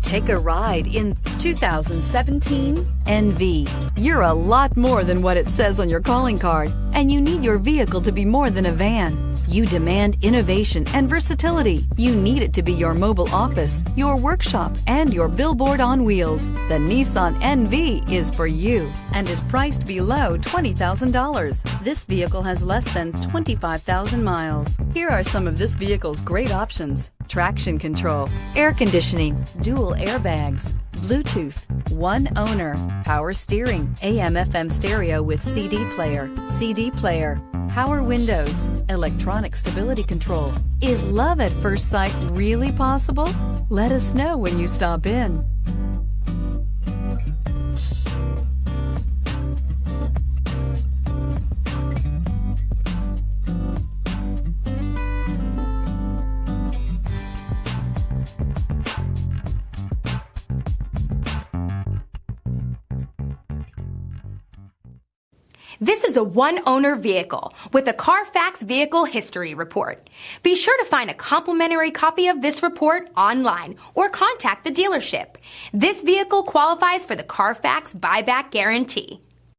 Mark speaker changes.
Speaker 1: Take a ride in 2017 NV. You're a lot more than what it says on your calling card, and you need your vehicle to be more than a van. You demand innovation and versatility. You need it to be your mobile office, your workshop, and your billboard on wheels. The Nissan NV is for you and is priced below $20,000. This vehicle has less than 25,000 miles. Here are some of this vehicle's great options: traction control, air conditioning, dual airbags, Bluetooth, one owner, power steering, AM/FM stereo with CD player, power windows, electronic stability control. Is love at first sight really possible? Let us know when you stop in.
Speaker 2: This is a one-owner vehicle with a CARFAX Vehicle History Report. Be sure to find a complimentary copy of this report online or contact the dealership. This vehicle qualifies for the CARFAX Buyback Guarantee.